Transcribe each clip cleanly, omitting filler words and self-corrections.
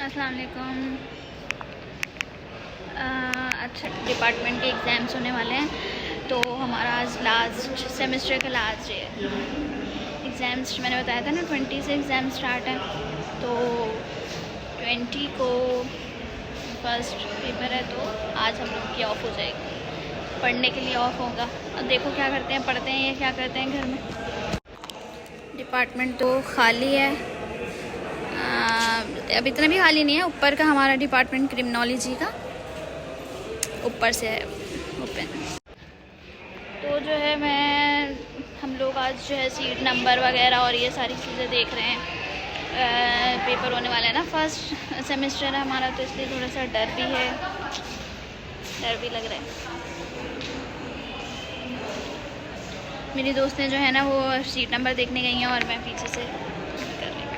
अस्सलाम वालेकुम। अच्छा, डिपार्टमेंट के एग्ज़ाम्स होने वाले हैं तो हमारा आज लास्ट सेमेस्टर का लास्ट डे है। एग्ज़ाम्स मैंने बताया था ना 20 से एग्ज़ाम स्टार्ट है, तो 20 को फर्स्ट पेपर है, तो आज हम लोग की ऑफ़ हो जाएगी, पढ़ने के लिए ऑफ़ होगा। अब देखो क्या करते हैं, पढ़ते हैं या क्या करते हैं घर में। डिपार्टमेंट तो खाली है, अब इतना भी खाली नहीं है। ऊपर का हमारा डिपार्टमेंट क्रिमिनोलॉजी का ऊपर से है ओपन। तो जो है हम लोग आज जो है सीट नंबर वगैरह और ये सारी चीज़ें देख रहे हैं। पेपर होने वाला है ना, फर्स्ट सेमेस्टर है हमारा, तो इसलिए थोड़ा सा डर भी लग रहा है। मेरी दोस्तें जो है ना वो सीट नंबर देखने गई हैं और मैं पीछे से कर रही हूँ।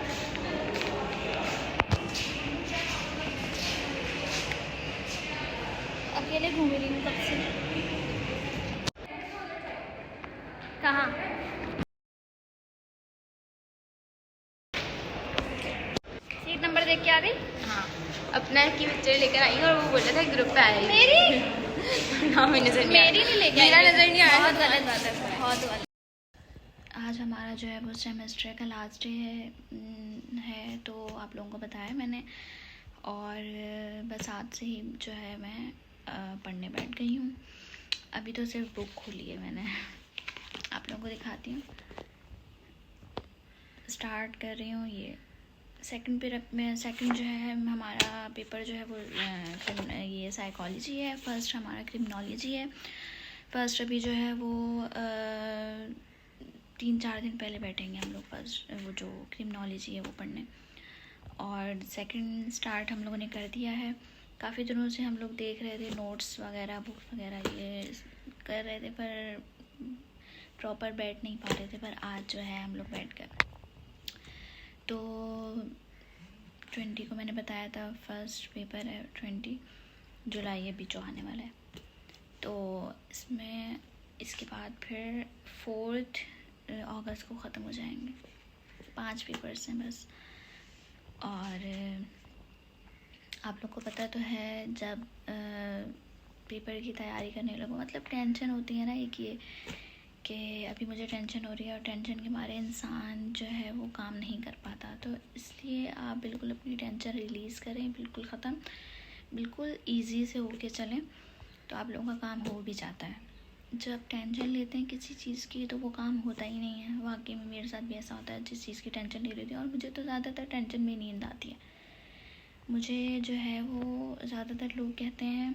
अकेले घूम रही हूँ कब से। कहाँ? सीट नंबर देख के आ गई। हाँ, अपना की पिक्चर लेकर आई और वो बोला था ग्रुप पे आई मेरी ना मैं नजर नहीं मेरी नहीं लेके मेरा आई। नजर नहीं आया। बहुत गलत बात है, बहुत गलत। आज हमारा जो है वो सेमेस्टर का लास्ट डे है, तो आप लोगों को बताया मैंने। और बस आज से ही जो है मैं पढ़ने बैठ गई हूँ। अभी तो सिर्फ बुक खोली है मैंने, आप लोगों को दिखाती हूँ। स्टार्ट कर रही हूँ। ये सेकंड पीरियड में सेकंड जो है हमारा पेपर जो है वो ये साइकोलॉजी है, फर्स्ट हमारा क्रिमिनोलॉजी है। फर्स्ट अभी जो है वो 3-4 दिन पहले बैठेंगे हम लोग फर्स्ट वो जो क्रिमिनोलॉजी है वो पढ़ने। और सेकंड स्टार्ट हम लोगों ने कर दिया है। काफ़ी दिनों से हम लोग देख रहे थे नोट्स वगैरह, बुक्स वगैरह ये कर रहे थे, पर प्रॉपर बैठ नहीं पा रहे थे। पर आज जो है हम लोग बैठ गए। तो 20 को मैंने बताया था फर्स्ट पेपर है, 20 जुलाई अभी जो आने वाला है। तो इसमें इसके बाद फिर 4 अगस्त को ख़त्म हो जाएंगे। 5 पेपर्स हैं बस। और आप लोग को पता तो है, जब पेपर की तैयारी करने लगो मतलब टेंशन होती है ना एक ये कि अभी मुझे टेंशन हो रही है, और टेंशन के मारे इंसान जो है वो काम नहीं कर पाता। तो इसलिए आप बिल्कुल अपनी टेंशन रिलीज़ करें, बिल्कुल ख़त्म, बिल्कुल इजी से होके चलें, तो आप लोगों का काम हो भी जाता है। जब टेंशन लेते हैं किसी चीज़ की तो वो काम होता ही नहीं है। वाकई में मेरे साथ भी ऐसा होता है, जिस चीज़ की टेंशन ले रही थी। और मुझे तो ज़्यादातर टेंशन में नींद आती है। मुझे जो है वो ज़्यादातर लोग कहते हैं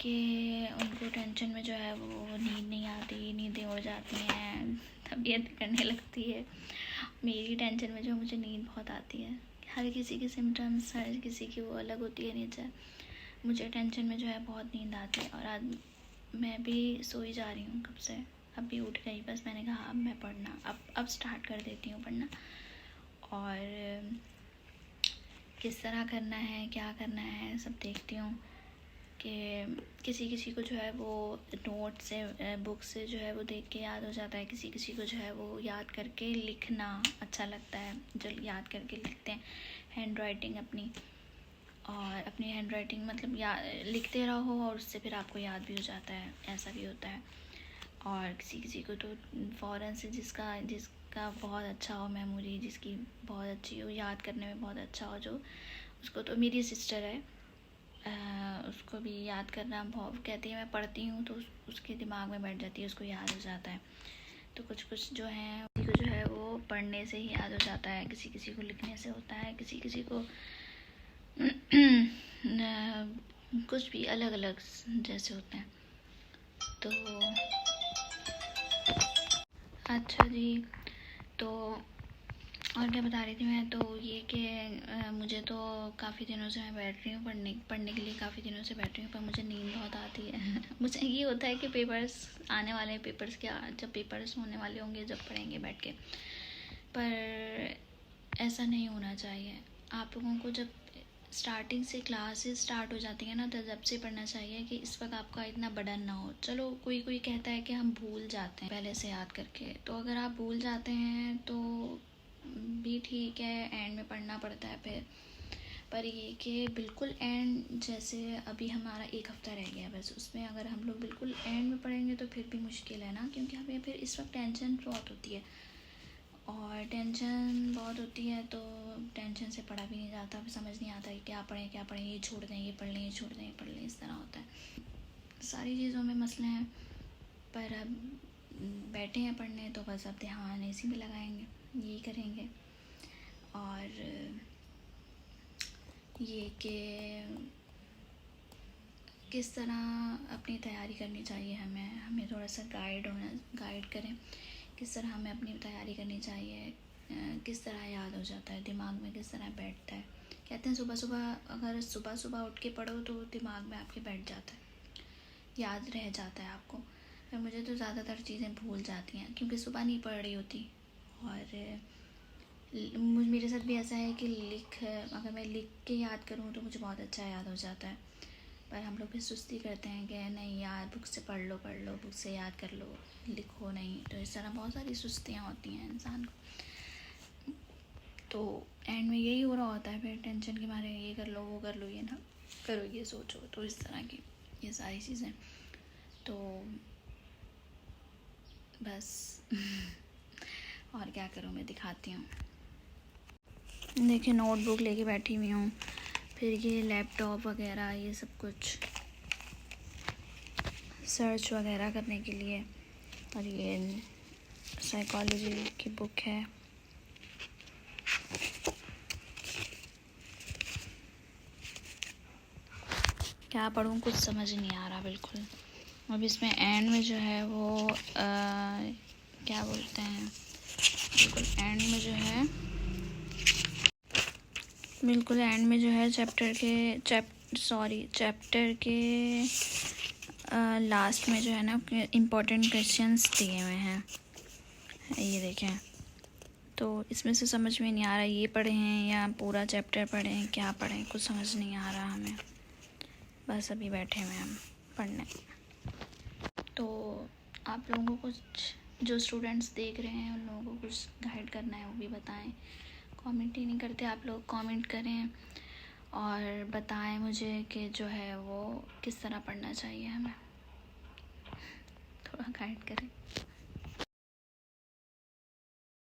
कि उनको टेंशन में जो है वो नींद नहीं आती, नींदें उड़ जाती हैं, तबीयत करने लगती है। मेरी टेंशन में जो मुझे नींद बहुत आती है। हर किसी की सिम्टम्स, हर किसी की वो अलग होती है नेचर। मुझे टेंशन में जो है बहुत नींद आती है। और आज मैं भी सोई जा रही हूँ कब से, अभी उठ गई। बस मैंने कहा अब मैं पढ़ना अब स्टार्ट कर देती हूँ पढ़ना। और किस तरह करना है, क्या करना है, सब देखती हूँ। कि किसी किसी को जो है वो नोट से, बुक से जो है वो देख के याद हो जाता है, किसी किसी को जो है वो याद करके लिखना अच्छा लगता है, जो याद करके लिखते हैं हैंड राइटिंग अपनी। और अपनी हैंड राइटिंग मतलब लिखते रहो और उससे फिर आपको याद भी हो जाता है, ऐसा भी होता है। और किसी किसी को तो फ़ौरन से जिसका बहुत अच्छा हो मेमोरी, जिसकी बहुत अच्छी हो, याद करने में बहुत अच्छा हो, जो उसको, तो मेरी सिस्टर है, उसको भी याद करना बहुत कहती है। मैं पढ़ती हूँ तो उसके दिमाग में बैठ जाती है, उसको याद हो जाता है। तो कुछ कुछ जो है किसी को जो है वो पढ़ने से ही याद हो जाता है, किसी किसी को लिखने से होता है, किसी किसी को कुछ भी अलग अलग जैसे होते हैं। तो अच्छा जी, तो और क्या बता रही थी मैं, तो ये कि मुझे तो काफ़ी दिनों से मैं बैठ रही हूँ पढ़ने के लिए, काफ़ी दिनों से बैठ रही हूँ, पर मुझे नींद बहुत आती है। मुझे ये होता है कि पेपर्स आने वाले हैं, पेपर्स के जब पेपर्स होने वाले होंगे जब पढ़ेंगे बैठ के। पर ऐसा नहीं होना चाहिए। आप लोगों को जब स्टार्टिंग से क्लासेस स्टार्ट हो जाती है ना, तो जब से पढ़ना चाहिए कि इस वक्त आपका इतना बर्डन ना हो। चलो कोई कोई कहता है कि हम भूल जाते हैं पहले से याद करके, तो अगर आप भूल जाते हैं तो भी ठीक है, एंड में पढ़ना पड़ता है फिर। पर ये कि बिल्कुल एंड, जैसे अभी हमारा 1 हफ़्ता रह गया बस, उसमें अगर हम लोग बिल्कुल एंड में पढ़ेंगे तो फिर भी मुश्किल है ना, क्योंकि हमें फिर इस वक्त टेंशन बहुत होती है, और टेंशन बहुत होती है तो टेंशन से पढ़ा भी नहीं जाता, फिर समझ नहीं आता कि क्या पढ़ें, ये छोड़ दें, ये पढ़ लें, ये छोड़ दें, ये पढ़ लें, इस तरह होता है। सारी चीज़ों में मसले हैं, पर अब बैठे हैं पढ़ने तो बस अब ध्यान इसी में लगाएंगे, यही करेंगे। और ये कि किस तरह अपनी तैयारी करनी चाहिए, हमें थोड़ा सा गाइड करें, किस तरह हमें अपनी तैयारी करनी चाहिए, किस तरह याद हो जाता है दिमाग में, किस तरह बैठता है। कहते हैं अगर सुबह सुबह उठ के पढ़ो तो दिमाग में आपके बैठ जाता है, याद रह जाता है आपको। पर मुझे तो ज़्यादातर चीज़ें भूल जाती हैं क्योंकि सुबह नहीं पढ़ रही होती। और मेरे साथ भी ऐसा है कि अगर मैं लिख के याद करूँ तो मुझे बहुत अच्छा याद हो जाता है, पर हम लोग भी सुस्ती करते हैं कि नहीं यार बुक से पढ़ लो, बुक से याद कर लो, लिखो नहीं। तो इस तरह बहुत सारी सुस्तियाँ होती हैं इंसान को, तो एंड में यही हो रहा होता है, फिर टेंशन के मारे ये कर लो, वो कर लो, ये ना करो, ये सोचो, तो इस तरह की ये सारी चीज़ें। तो बस और क्या करूँ, मैं दिखाती हूँ। देखिए नोटबुक लेके बैठी हुई हूँ, फिर ये लैपटॉप वगैरह, ये सब कुछ सर्च वगैरह करने के लिए। और ये साइकोलॉजी की बुक है, क्या पढ़ूँ कुछ समझ नहीं आ रहा बिल्कुल। अब इसमें एंड में जो है वो क्या बोलते हैं, बिल्कुल एंड में जो है चैप्टर के लास्ट में जो है ना इम्पोर्टेंट क्वेश्चंस दिए हुए हैं, ये देखें। तो इसमें से समझ में नहीं आ रहा ये पढ़ें या पूरा चैप्टर पढ़ें, क्या पढ़ें, कुछ समझ नहीं आ रहा हमें। बस अभी बैठे हुए हम पढ़ने। तो आप लोगों को जो स्टूडेंट्स देख रहे हैं उन लोगों को कुछ गाइड करना है, वो भी बताएं। कमेंट ही नहीं करते आप लोग, कमेंट करें और बताएं मुझे कि जो है वो किस तरह पढ़ना चाहिए हमें, थोड़ा गाइड करें।